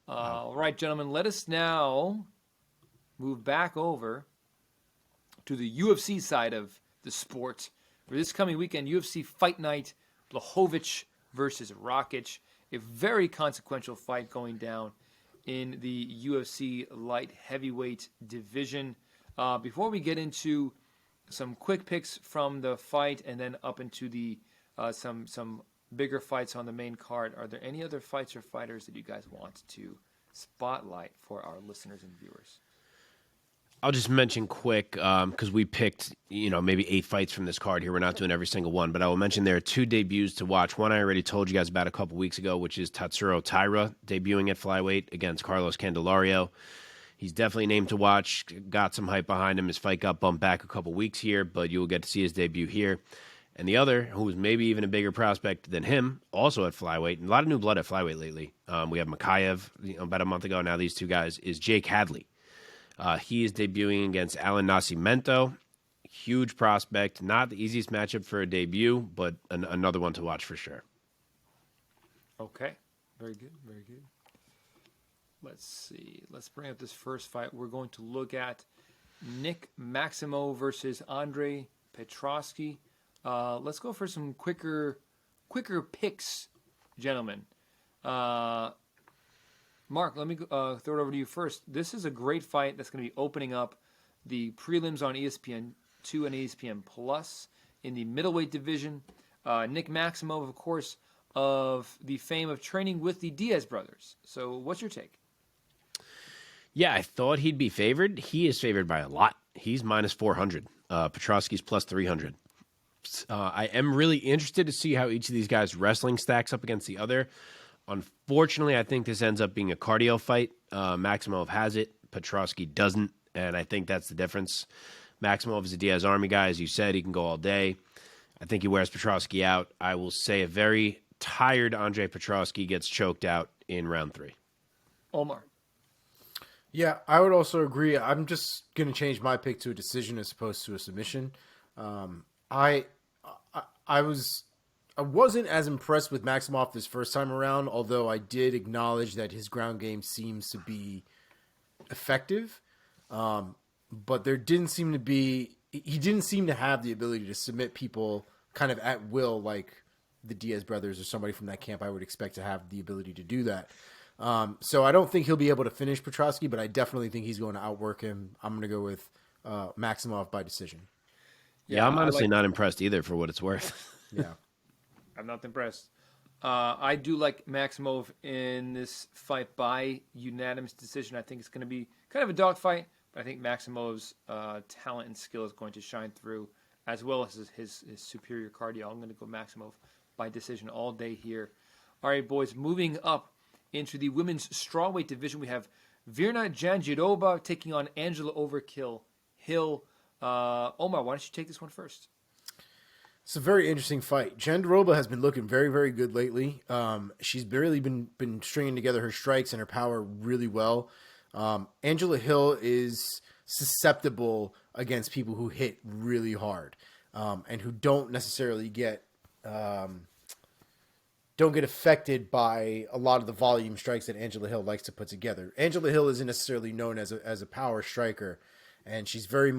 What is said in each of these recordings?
All right, gentlemen, let us now move back over to the UFC side of the sport. For this coming weekend, UFC Fight Night, Blochovich versus Rakic. A very consequential fight going down in the UFC light heavyweight division. Before we get into some quick picks from the fight and then up into the some bigger fights on the main card, are there any other fights or fighters that you guys want to spotlight for our listeners and viewers? I'll just mention quick, because we picked, maybe 8 fights from this card here. We're not doing every single one, but I will mention there are 2 debuts to watch. One I already told you guys about a couple weeks ago, which is Tatsuro Taira debuting at flyweight against Carlos Candelario. He's definitely a name to watch. Got some hype behind him. His fight got bumped back a couple weeks here, but you will get to see his debut here. And the other, who is maybe even a bigger prospect than him, also at flyweight, and a lot of new blood at flyweight lately. We have Makayev, about a month ago. Now these 2 guys is Jake Hadley. He is debuting against Alan Nascimento. Huge prospect. Not the easiest matchup for a debut, but another one to watch for sure. Okay. Very good. Very good. Let's see. Let's bring up this first fight. We're going to look at Nick Maximo versus Andre Petrovsky. Let's go for some quicker picks, gentlemen. Mark, let me throw it over to you first. This is a great fight that's going to be opening up the prelims on ESPN2 and ESPN Plus in the middleweight division. Nick Maximo, of course, of the fame of training with the Diaz brothers. So what's your take? Yeah, I thought he'd be favored. He is favored by a lot. He's minus 400. Petrovsky's plus 300. I am really interested to see how each of these guys' wrestling stacks up against the other. Unfortunately, I think this ends up being a cardio fight. Maximov has it. Petrovsky doesn't, and I think that's the difference. Maximov is a Diaz Army guy. As you said, he can go all day. I think he wears Petrovsky out. I will say a very tired Andre Petrovsky gets choked out in round 3. Omar. Yeah, I would also agree. I'm just going to change my pick to a decision as opposed to a submission. I wasn't as impressed with Maximov this first time around, although I did acknowledge that his ground game seems to be effective. But there didn't seem to be – he didn't seem to have the ability to submit people kind of at will like the Diaz brothers or somebody from that camp I would expect to have the ability to do that. So I don't think he'll be able to finish Petrovsky, but I definitely think he's going to outwork him. I'm going to go with Maximov by decision. Yeah, I'm honestly not impressed either for what it's worth. Yeah. I'm not impressed. I do like Maximov in this fight by unanimous decision. I think it's going to be kind of a dogfight, but I think Maximov's talent and skill is going to shine through, as well as his superior cardio. I'm going to go Maximov by decision all day here. All right, boys, moving up into the women's strawweight division, we have Virna Jandiroba taking on Angela Overkill Hill. Omar, why don't you take this one first? It's a very interesting fight. Jandiroba has been looking very, very good lately. She's barely been stringing together her strikes and her power really well. Angela Hill is susceptible against people who hit really hard and who don't necessarily get affected by a lot of the volume strikes that Angela Hill likes to put together. Angela Hill isn't necessarily known as a power striker, and she's very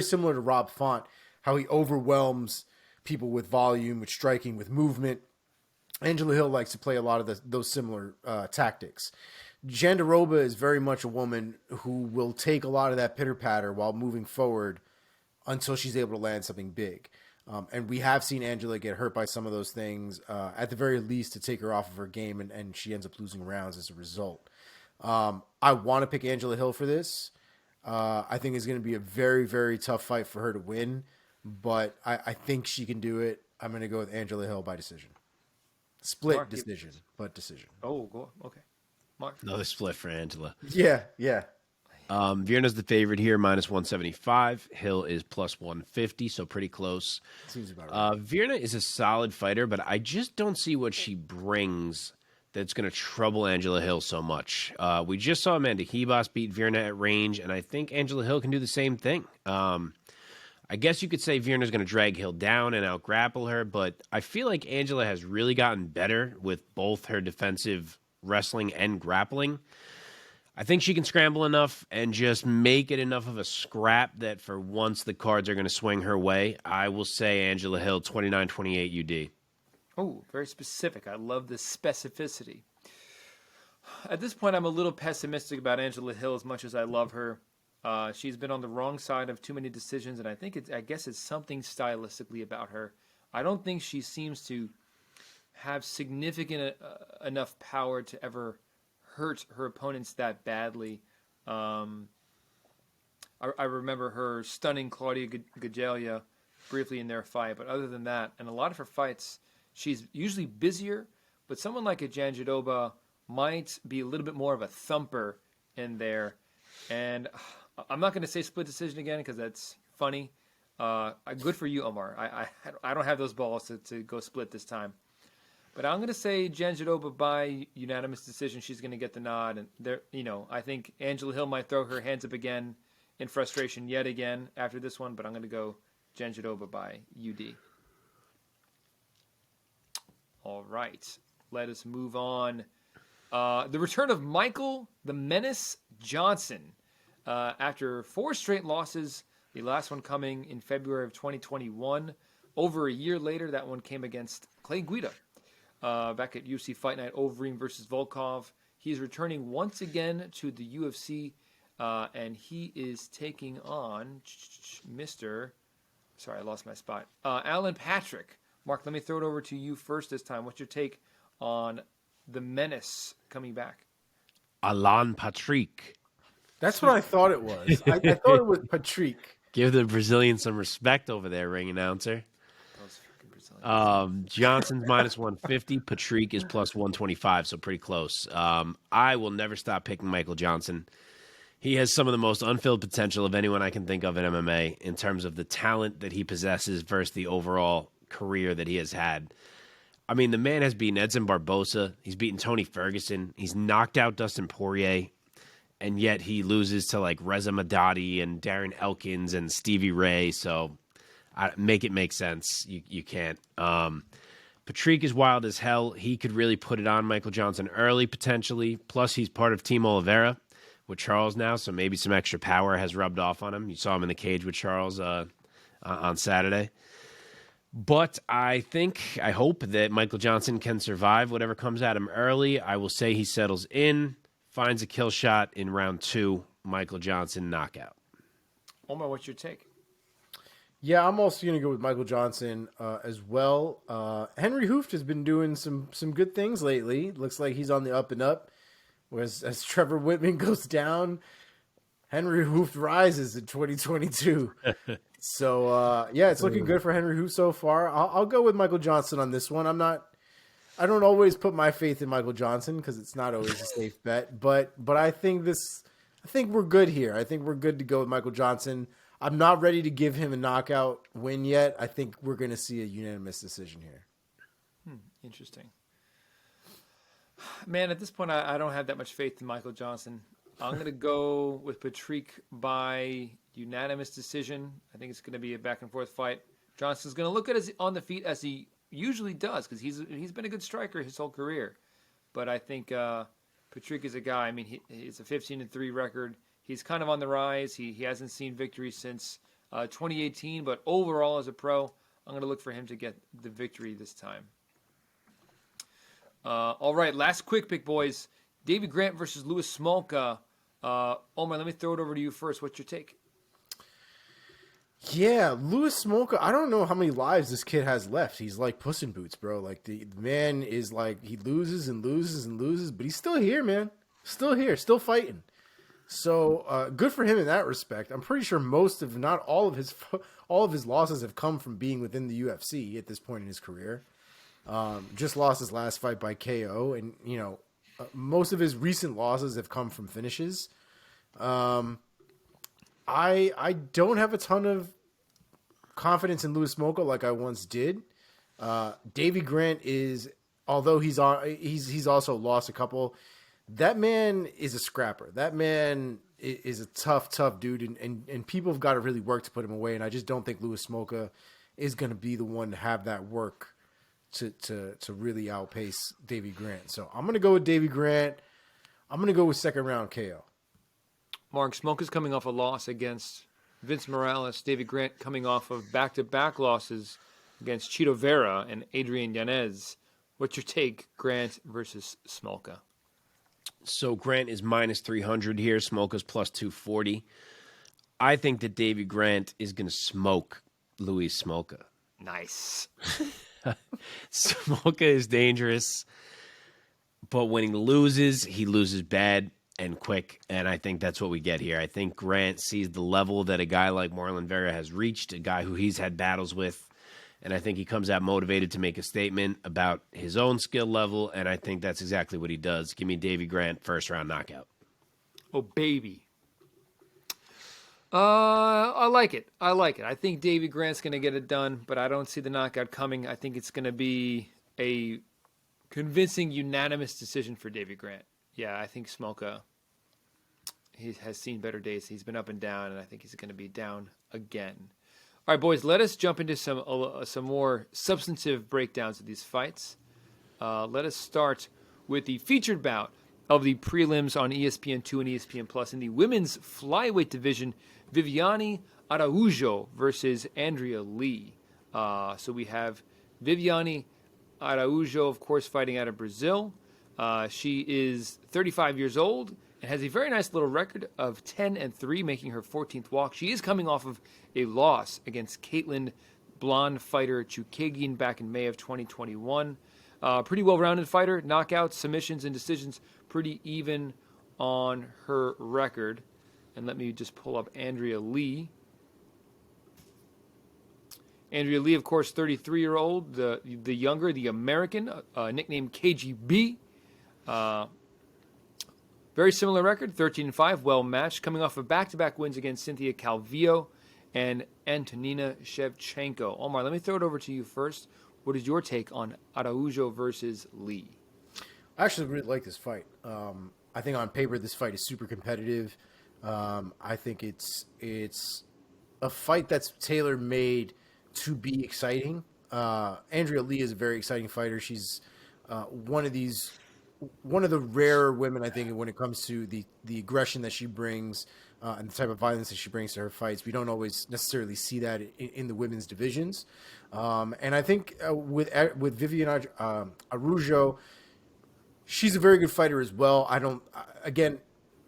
similar to Rob Font, how he overwhelms people with volume, with striking, with movement. Angela Hill likes to play a lot of those similar tactics. Jandiroba is very much a woman who will take a lot of that pitter-patter while moving forward until she's able to land something big. And we have seen Angela get hurt by some of those things, at the very least to take her off of her game, and she ends up losing rounds as a result. I want to pick Angela Hill for this. I think it's going to be a very, very tough fight for her to win, but I think she can do it. I'm going to go with Angela Hill by decision. Split Mark, decision, but decision. Oh, go okay. Mark. Another split for Angela. Yeah. Virna's the favorite here, minus 175. Hill is plus 150, so pretty close. Seems about right. Virna is a solid fighter, but I just don't see what she brings that's going to trouble Angela Hill so much. We just saw Amanda Hebos beat Virna at range, and I think Angela Hill can do the same thing. I guess you could say Virna's going to drag Hill down and out-grapple her, but I feel like Angela has really gotten better with both her defensive wrestling and grappling. I think she can scramble enough and just make it enough of a scrap that for once the cards are going to swing her way. I will say Angela Hill, 29-28 UD. Oh, very specific. I love the specificity. At this point, I'm a little pessimistic about Angela Hill as much as I love her. She's been on the wrong side of too many decisions, and I guess it's something stylistically about her. I don't think she seems to have significant enough power to ever hurt her opponents that badly. I remember her stunning Claudia Gadelia briefly in their fight, but other than that, and a lot of her fights, she's usually busier, but someone like a Jandiroba might be a little bit more of a thumper in there. And I'm not going to say split decision again because that's funny. Good for you, Omar. I don't have those balls to go split this time. But I'm going to say Jandiroba by unanimous decision. She's going to get the nod. And there, I think Angela Hill might throw her hands up again in frustration yet again after this one. But I'm going to go Jandiroba by UD. All right. Let us move on. The return of Michael the Menace Johnson. After 4 straight losses, the last one coming in February of 2021. Over a year later, that one came against Clay Guida. Back at UFC Fight Night, Overeem versus Volkov. He's returning once again to the UFC, and he is taking on Mr. Sorry, I lost my spot. Alan Patrick. Mark, let me throw it over to you first this time. What's your take on the Menace coming back? Alan Patrick. That's what I thought it was. I thought it was Patrick. Give the Brazilian some respect over there, ring announcer. Those freaking Brazilians. Johnson's minus 150. Patrick is plus 125, so pretty close. I will never stop picking Michael Johnson. He has some of the most unfilled potential of anyone I can think of in MMA in terms of the talent that he possesses versus the overall career that he has had. I mean, the man has beaten Edson Barbosa. He's beaten Tony Ferguson. He's knocked out Dustin Poirier. And yet he loses to like Reza Madadi and Darren Elkins and Stevie Ray. So make it make sense. You can't. Patrick is wild as hell. He could really put it on Michael Johnson early, potentially. Plus, he's part of Team Oliveira with Charles now. So maybe some extra power has rubbed off on him. You saw him in the cage with Charles on Saturday. But I hope that Michael Johnson can survive whatever comes at him early. I will say he settles in. Finds a kill shot in round 2. Michael Johnson knockout. Omar, what's your take? Yeah, I'm also going to go with Michael Johnson as well. Henry Hooft has been doing some good things lately. Looks like he's on the up and up. Whereas as Trevor Whitman goes down, Henry Hooft rises in 2022. So, yeah, it's looking good for Henry Hooft so far. I'll go with Michael Johnson on this one. I don't always put my faith in Michael Johnson because it's not always a safe bet, but I think we're good here. I think we're good to go with Michael Johnson. I'm not ready to give him a knockout win yet. I think we're going to see a unanimous decision here. Interesting. Man, at this point, I don't have that much faith in Michael Johnson. I'm going to go with Patrick by unanimous decision. I think it's going to be a back and forth fight. Johnson's going to look at it on the feet as he usually does because he's been a good striker his whole career. But I think Patrick is a guy. I mean, he's a 15-3 record. He's kind of on the rise. He hasn't seen victory since 2018, but overall as a pro, I'm going to look for him to get the victory this time. All right, last quick pick, boys. David Grant versus Louis Smolka. Omar, let me throw it over to you first. What's your take? Yeah, Louis Smolka, I don't know how many lives this kid has left. He's like Puss in Boots, bro. Like, the man is like, he loses and loses and loses, but he's still here, man. Still here, still fighting. So, good for him in that respect. I'm pretty sure most of, not all of his losses have come from being within the UFC at this point in his career. Just lost his last fight by KO, and, most of his recent losses have come from finishes. I don't have a ton of confidence in Louis Smolka like I once did. Davey Grant is, although he's also lost a couple. That man is a scrapper. That man is a tough dude, and people have got to really work to put him away. And I just don't think Louis Smolka is going to be the one to have that work to really outpace Davy Grant. So I'm gonna go with Davy Grant. I'm gonna go with second round KO. Mark, Smolka's coming off a loss against Vince Morales. David Grant coming off of back-to-back losses against Chito Vera and Adrian Yanez. What's your take, Grant versus Smolka? So Grant is minus 300 here. Smolka's plus 240. I think that Davy Grant is going to smoke Luis Smolka. Nice. Smolka is dangerous, but when he loses bad and quick, and I think that's what we get here. I think Grant sees the level that a guy like Marlon Vera has reached, a guy who he's had battles with, and I think he comes out motivated to make a statement about his own skill level, and I think that's exactly what he does. Give me Davy Grant, first-round knockout. Oh, baby. I like it. I think Davy Grant's going to get it done, but I don't see the knockout coming. I think it's going to be a convincing, unanimous decision for Davy Grant. Yeah, I think Smolka, he has seen better days. He's been up and down, and I think he's going to be down again. All right, boys, let us jump into some more substantive breakdowns of these fights. Let us start with the featured bout of the prelims on ESPN2 and ESPN Plus in the women's flyweight division. Viviani Araujo versus Andrea Lee. So we have Viviani Araujo, of course, fighting out of Brazil. She is 35 years old and has a very nice little record of 10-3, making her 14th walk. She is coming off of a loss against Caitlin blonde fighter Chukagian back in May of 2021. Pretty well-rounded fighter, knockouts, submissions, and decisions, pretty even on her record. And let me just pull up Andrea Lee. Andrea Lee, of course, 33-year-old, the younger, the American, nicknamed KGB. Very similar record, 13-5, well-matched, coming off of back-to-back wins against Cynthia Calvillo and Antonina Shevchenko. Omar, let me throw it over to you first. What is your take on Araujo versus Lee? I actually really like this fight. I think on paper this fight is super competitive. I think it's a fight that's tailor-made to be exciting. Andrea Lee is a very exciting fighter. She's one of the rare women, I think, when it comes to the aggression that she brings and the type of violence that she brings to her fights. We don't always necessarily see that in the women's divisions. And I think with Viviani Araujo, she's a very good fighter as well.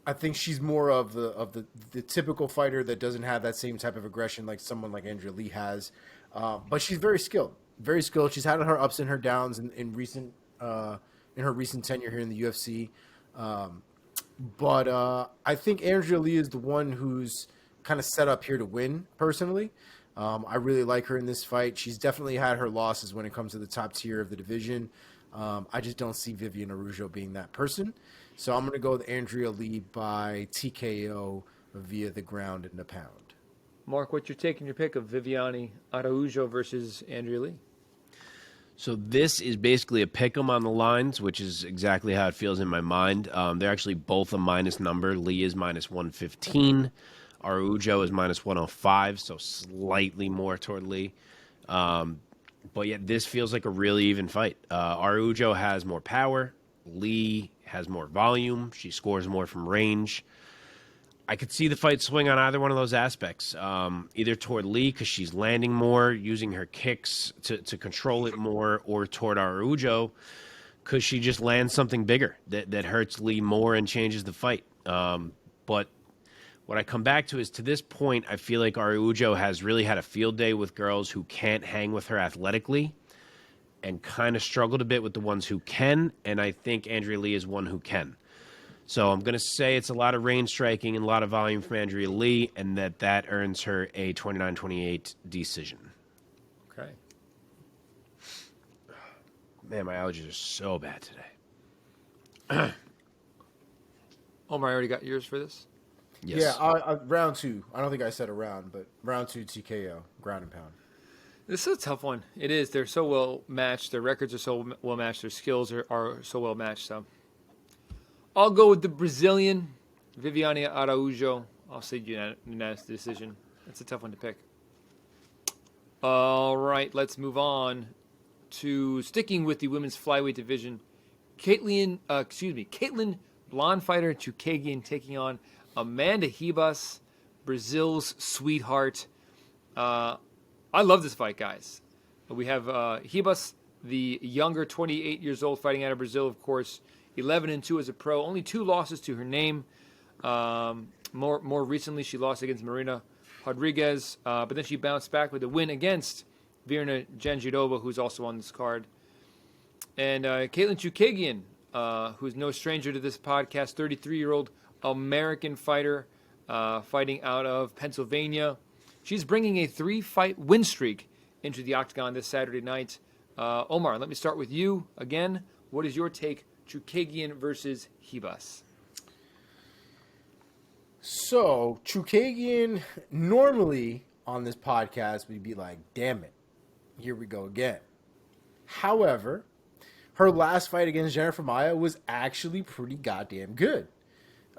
I think she's more of the typical fighter that doesn't have that same type of aggression like someone like Andrea Lee has. But she's very skilled. Very skilled. She's had her ups and her downs in her recent tenure here in the UFC. But I think Andrea Lee is the one who's kind of set up here to win, personally. I really like her in this fight. She's definitely had her losses when it comes to the top tier of the division. I just don't see Viviani Araujo being that person. So I'm going to go with Andrea Lee by TKO via the ground and the pound. Mark, what's your take and your pick of Viviani Araujo versus Andrea Lee? So this is basically a pick 'em on the lines, which is exactly how it feels in my mind. They're actually both a minus number. Lee is minus 115. Araujo is minus 105, so slightly more toward Lee. But yet this feels like a really even fight. Araujo has more power. Lee has more volume. She scores more from range. I could see the fight swing on either one of those aspects, either toward Lee because she's landing more, using her kicks to control it more, or toward Araujo because she just lands something bigger that hurts Lee more and changes the fight. But what I come back to is, to this point, I feel like Araujo has really had a field day with girls who can't hang with her athletically and kind of struggled a bit with the ones who can, and I think Andrea Lee is one who can. So I'm going to say it's a lot of range striking and a lot of volume from Andrea Lee, and that earns her a 29-28 decision. Okay. Man, my allergies are so bad today. Omar, I already got yours for this? Yes. Yeah, round two. I don't think I said a round, but round two TKO, ground and pound. This is a tough one. It is. They're so well matched. Their records are so well matched. Their skills are so well matched. So I'll go with the Brazilian, Viviani Araujo. I'll say unanimous decision. That's a tough one to pick. All right, let's move on to sticking with the women's flyweight division. Caitlin blonde fighter Chookagian taking on Amanda Ribas, Brazil's sweetheart. I love this fight, guys. We have Ribas, the younger, 28 years old, fighting out of Brazil, of course. 11-2 as a pro. Only 2 losses to her name. More recently, she lost against Marina Rodriguez, but then she bounced back with a win against Virna Jandiroba, who's also on this card. And Caitlin Chookagian, who's no stranger to this podcast, 33-year-old American fighter fighting out of Pennsylvania. She's bringing a 3-fight win streak into the octagon this Saturday night. Omar, let me start with you again. What is your take, Chookagian versus Ribas? So, Chookagian, normally on this podcast, we'd be like, damn it, here we go again. However, her last fight against Jennifer Maia was actually pretty goddamn good.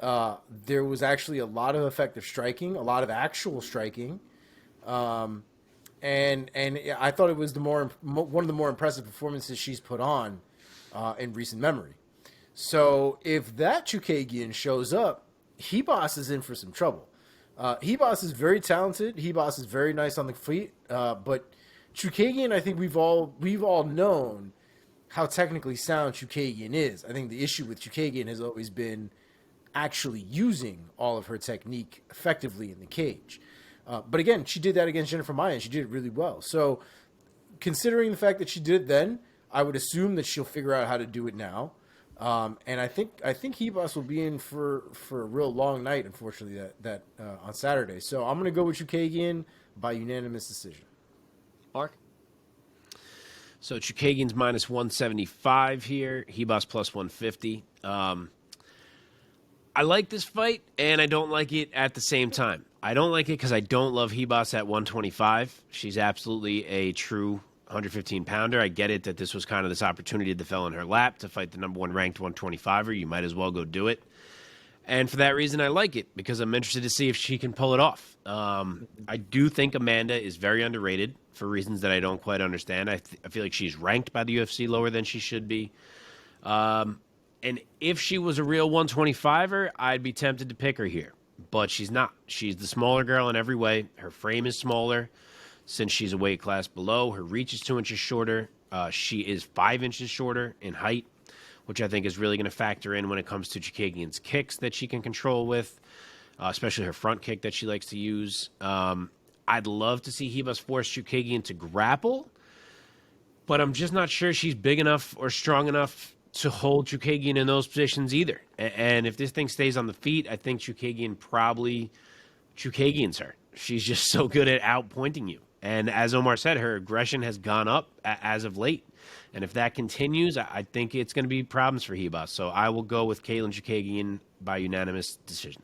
There was actually a lot of effective striking, a lot of actual striking. And I thought it was one of the more impressive performances she's put on in recent memory. So if that Chookagian shows up, Ribas is in for some trouble. Ribas is very talented. Ribas is very nice on the feet. But Chookagian, I think we've all known how technically sound Chookagian is. I think the issue with Chookagian has always been actually using all of her technique effectively in the cage. But again, she did that against Jennifer Maia, and she did it really well. So considering the fact that she did it then, I would assume that she'll figure out how to do it now. And I think Ribas will be in for a real long night, unfortunately, that on Saturday. So I'm going to go with Chookagian by unanimous decision. Mark? So Chookagian's minus 175 here. Ribas plus 150. I like this fight, and I don't like it at the same time. I don't like it because I don't love Ribas at 125. She's absolutely a true 115-pounder. I get it that this was kind of this opportunity that fell in her lap to fight the number 1 ranked 125er. You might as well go do it. And for that reason, I like it because I'm interested to see if she can pull it off. I do think Amanda is very underrated for reasons that I don't quite understand. I feel like she's ranked by the UFC lower than she should be. And if she was a real 125er, I'd be tempted to pick her here. But she's not. She's the smaller girl in every way. Her frame is smaller since she's a weight class below. Her reach is 2 inches shorter. She is 5 inches shorter in height, which I think is really going to factor in when it comes to Chookagian's kicks that she can control with, especially her front kick that she likes to use. I'd love to see Ribas force Chookagian to grapple, but I'm just not sure she's big enough or strong enough to hold Chookagian in those positions either. And if this thing stays on the feet, I think Chookagian probably Chookagians her. She's just so good at outpointing you. And as Omar said, her aggression has gone up as of late. And if that continues, I think it's going to be problems for Ribas. So I will go with Caitlin Chookagian by unanimous decision.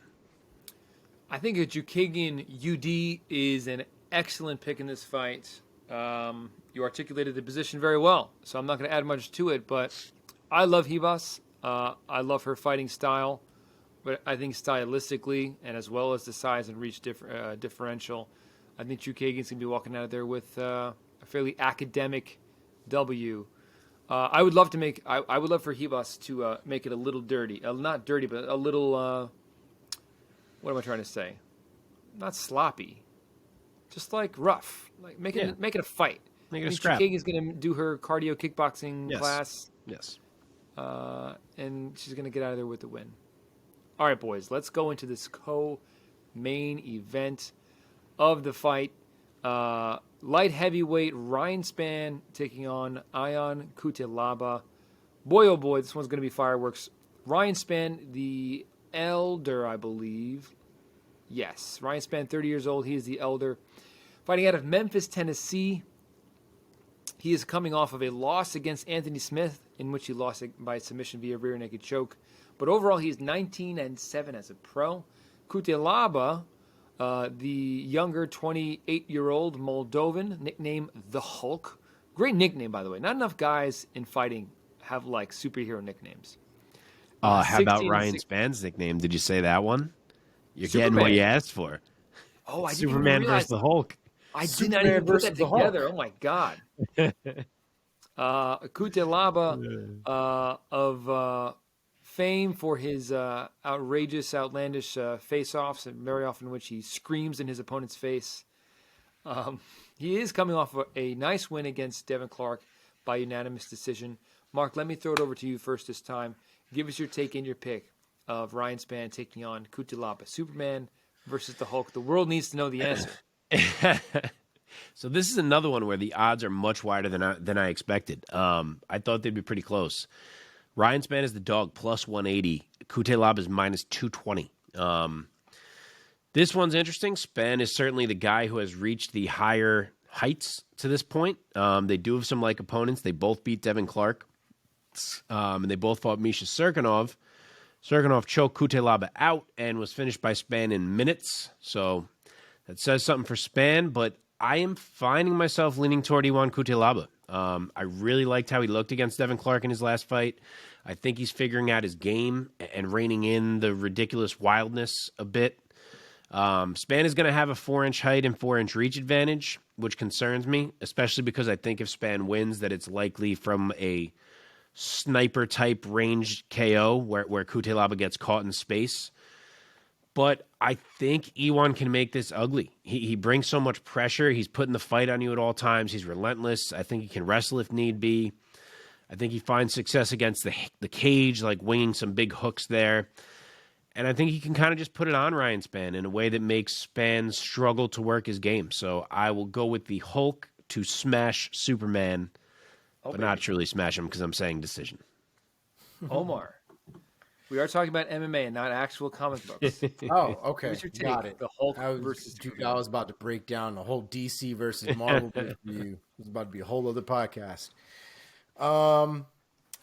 I think a Chookagian UD is an excellent pick in this fight. You articulated the position very well, so I'm not going to add much to it, but I love Ribas. I love her fighting style, but I think stylistically and as well as the size and reach differential, I think Chookagian's going to be walking out of there with a fairly academic W. I would love for Ribas to make it a little dirty. Not dirty, but a little, what am I trying to say? Not sloppy. Just like rough. Like make it a fight. Make it a scrap. Chookagian's going to do her cardio kickboxing class. Yes. And she's going to get out of there with the win. All right, boys, let's go into this co-main event of the fight. Light heavyweight Ryan Spann taking on Ion Cutelaba. Boy, oh boy, this one's going to be fireworks. Ryan Spann, the elder, I believe. Yes, Ryan Spann, 30 years old. He is the elder. Fighting out of Memphis, Tennessee. He is coming off of a loss against Anthony Smith, in which he lost by submission via rear naked choke. But overall, he's 19-7 as a pro. Cutelaba, the younger 28-year-old Moldovan, nicknamed the Hulk. Great nickname, by the way. Not enough guys in fighting have like superhero nicknames. How about Ryan Spann's nickname? Did you say that one? You're Superman. getting what you asked for. Oh, I didn't Superman even realize versus the Hulk. I did Superman not even put versus that the Hulk. together. Oh my god. Cutelaba of fame for his outrageous, outlandish face-offs, and very often in which he screams in his opponent's face. He is coming off a nice win against Devin Clark by unanimous decision. Mark, let me throw it over to you first this time. Give us your take and your pick of Ryan Spann taking on Cutelaba. Superman versus the Hulk. The world needs to know the answer. So this is another one where the odds are much wider than I expected. I thought they'd be pretty close. Ryan Spann is the dog, plus 180. Cutelaba is minus 220. This one's interesting. Spann is certainly the guy who has reached the higher heights to this point. They do have some like opponents. They both beat Devin Clark, and they both fought Misha Serkinov. Serkinov choked Cutelaba out and was finished by Spann in minutes. So that says something for Spann, but I am finding myself leaning toward Iwan Cutelaba. I really liked how he looked against Devin Clark in his last fight. I think he's figuring out his game and reining in the ridiculous wildness a bit. Spann is going to have a 4-inch height and 4-inch reach advantage, which concerns me, especially because I think if Spann wins, that it's likely from a sniper-type range KO where Cutelaba gets caught in space. But I think Iwan can make this ugly. He brings so much pressure. He's putting the fight on you at all times. He's relentless. I think he can wrestle if need be. I think he finds success against the cage, like winging some big hooks there. And I think he can kind of just put it on Ryan Spann in a way that makes Spann struggle to work his game. So I will go with the Hulk to smash Superman, but not truly smash him because I'm saying decision. Omar, we are talking about MMA and not actual comic books. Oh, okay. What's your take? Got it. The Hulk versus I was about to break down the whole DC versus Marvel review. It was about to be a whole other podcast.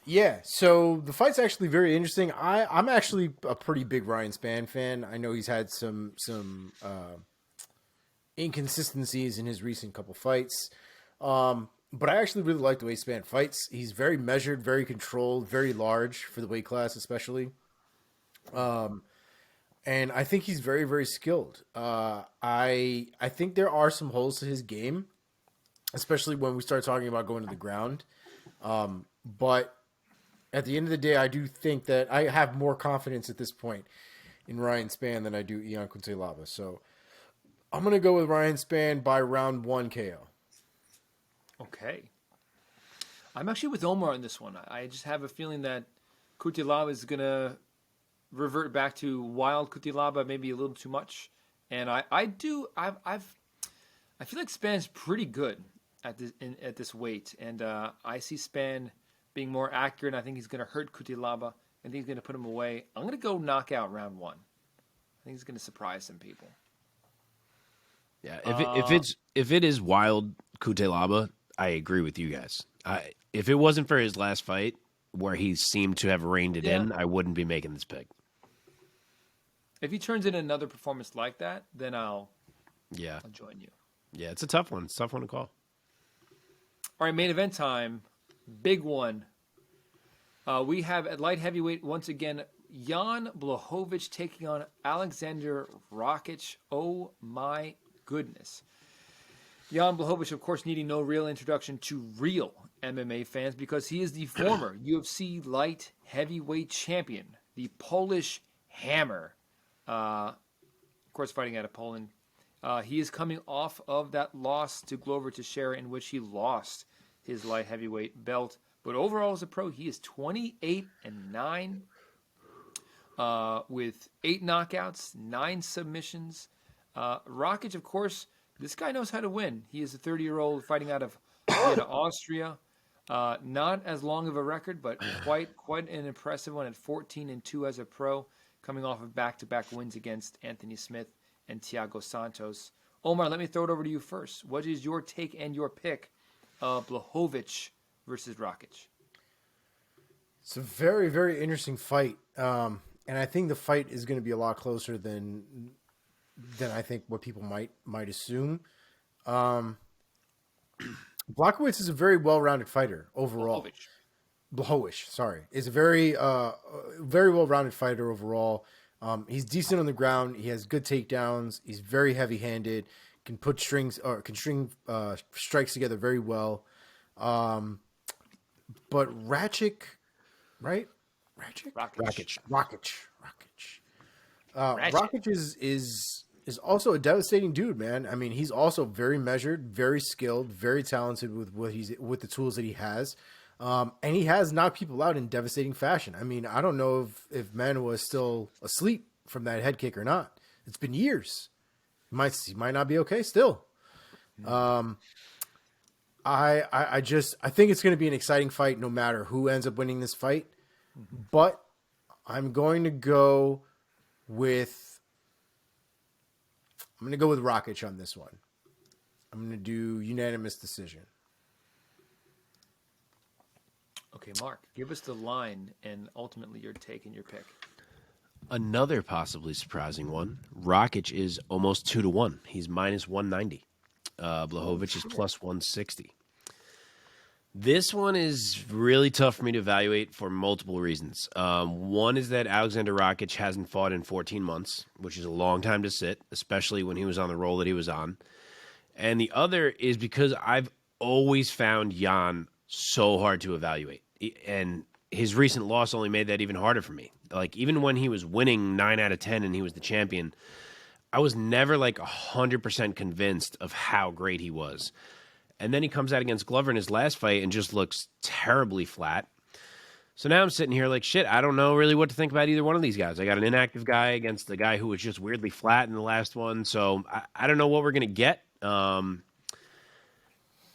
Yeah, so the fight's actually very interesting. I'm actually a pretty big Ryan Spann fan. I know he's had some inconsistencies in his recent couple fights. But I actually really like the way Spann fights. He's very measured, very controlled, very large for the weight class especially. And I think he's very, very skilled. I think there are some holes to his game, especially when we start talking about going to the ground. But at the end of the day, I do think that I have more confidence at this point in Ryan Spann than I do Ion Cutelaba. So I'm going to go with Ryan Spann by round 1 KO. Okay. I'm actually with Omar on this one. I just have a feeling that Cutelaba is going to revert back to wild Cutelaba, maybe a little too much. And I feel like Spann's pretty good at this weight. And I see Spann being more accurate. I think he's going to hurt Cutelaba. I think he's going to put him away. I'm going to go knockout round 1. I think he's going to surprise some people. Yeah, if it is wild Cutelaba, I agree with you guys. If it wasn't for his last fight where he seemed to have reined it in, I wouldn't be making this pick. If he turns in another performance like that, then I'll join you. Yeah, it's a tough one. It's a tough one to call. All right, main event time. Big one. We have at light heavyweight, once again, Jan Blochovich taking on Alexander Rakic. Oh, my goodness. Jan Blachowicz, of course, needing no real introduction to real MMA fans because he is the former UFC light heavyweight champion, the Polish Hammer. Of course, fighting out of Poland. He is coming off of that loss to Glover Teixeira in which he lost his light heavyweight belt. But overall as a pro, he is 28-9 with 8 knockouts, 9 submissions. Rakic, of course, this guy knows how to win. He is a 30-year-old fighting out of Vienna, Austria. Not as long of a record, but quite an impressive one at 14-2 as a pro, coming off of back-to-back wins against Anthony Smith and Thiago Santos. Omar, let me throw it over to you first. What is your take and your pick of Blachowicz versus Rakic? It's a very, very interesting fight. And I think the fight is going to be a lot closer than I think what people might assume. Blachowicz is a very well-rounded fighter overall. Blachowicz, sorry, is a very well-rounded fighter overall. He's decent on the ground. He has good takedowns. He's very heavy-handed. Can string strikes together very well. but Rakic, right? Rakic. Rakic. Rakic. Rakic is also a devastating dude, man. I mean, he's also very measured, very skilled, very talented with the tools that he has. And he has knocked people out in devastating fashion. I mean, I don't know if Menace was still asleep from that head kick or not. It's been years. He might not be okay still. I think it's going to be an exciting fight no matter who ends up winning this fight. But I'm going to go with Rakic on this one. I'm going to do unanimous decision. Okay, Mark, give us the line and ultimately your take and your pick. Another possibly surprising one. Rakic is almost 2-1. He's minus 190. Blochovich is plus 160. This one is really tough for me to evaluate for multiple reasons. One is that Alexander Rakic hasn't fought in 14 months, which is a long time to sit, especially when he was on the roll that he was on. And the other is because I've always found Jan so hard to evaluate. And his recent loss only made that even harder for me. Like, even when he was winning 9 out of 10 and he was the champion, I was never like 100% convinced of how great he was. And then he comes out against Glover in his last fight and just looks terribly flat. So now I'm sitting here like, shit, I don't know really what to think about either one of these guys. I got an inactive guy against the guy who was just weirdly flat in the last one. So I don't know what we're going to get.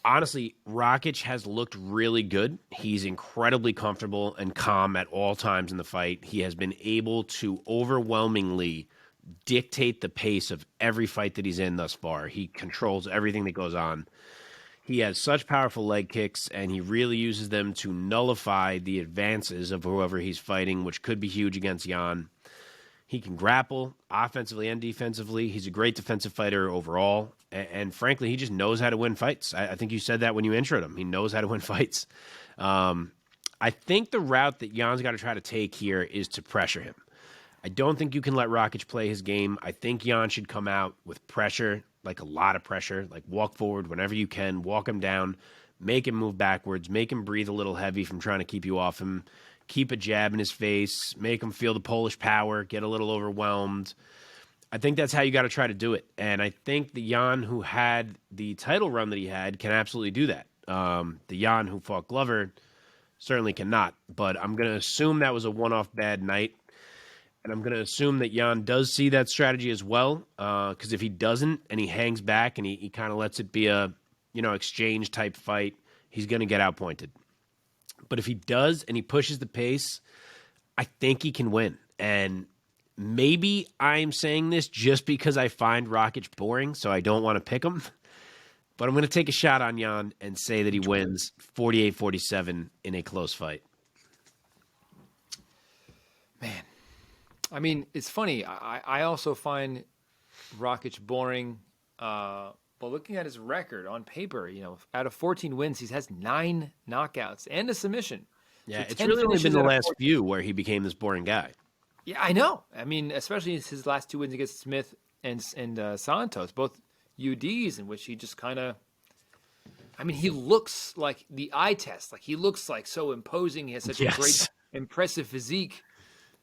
Honestly, Rakic has looked really good. He's incredibly comfortable and calm at all times in the fight. He has been able to overwhelmingly dictate the pace of every fight that he's in thus far. He controls everything that goes on. He has such powerful leg kicks, and he really uses them to nullify the advances of whoever he's fighting, which could be huge against Jan. He can grapple offensively and defensively. He's a great defensive fighter overall. And frankly, he just knows how to win fights. I think you said that when you introed him. He knows how to win fights. I think the route that Jan's got to try to take here is to pressure him. I don't think you can let Rakic play his game. I think Jan should come out with pressure, like a lot of pressure, like walk forward whenever you can, walk him down, make him move backwards, make him breathe a little heavy from trying to keep you off him, keep a jab in his face, make him feel the Polish power, get a little overwhelmed. I think that's how you got to try to do it. And I think the Jan who had the title run that he had can absolutely do that. The Jan who fought Glover certainly cannot. But I'm going to assume that was a one-off bad night. And I'm going to assume that Jan does see that strategy as well. Because if he doesn't and he hangs back and he kind of lets it be a exchange type fight, he's going to get outpointed. But if he does and he pushes the pace, I think he can win. And maybe I'm saying this just because I find Rakic boring, so I don't want to pick him. But I'm going to take a shot on Jan and say that he wins 48-47 in a close fight. Man, I mean, it's funny. I also find Rakic boring. But looking at his record on paper, out of 14 wins, he has 9 knockouts and a submission. Yeah, So it's 10 really only been finishes the out of last 14. few where he became this boring guy. Yeah, I know. I mean, especially his last 2 wins against Smith and Santos, both UDs, in which he just kind of. I mean, he looks like the eye test. Like, he looks like so imposing. He has such a great, impressive physique,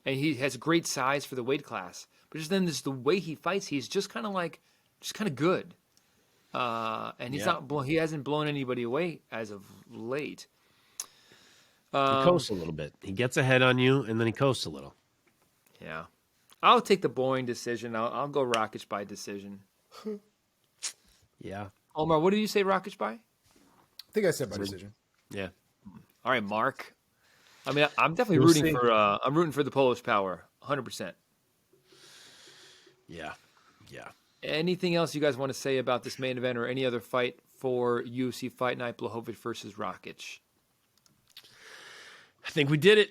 and he has great size for the weight class. But just then, the way he fights, he's just kind of good. And he hasn't blown anybody away as of late. He coasts a little bit. He gets ahead on you, and then he coasts a little. Yeah. I'll take the boring decision. I'll go Rakic by decision. Yeah. Omar, what did you say Rakic by? I think I said by decision. Yeah. All right, Mark. I mean, I'm definitely rooting for the Polish power, 100%. Yeah. Yeah. Anything else you guys want to say about this main event or any other fight for UFC Fight Night Blochovich versus Rakic? I think we did it.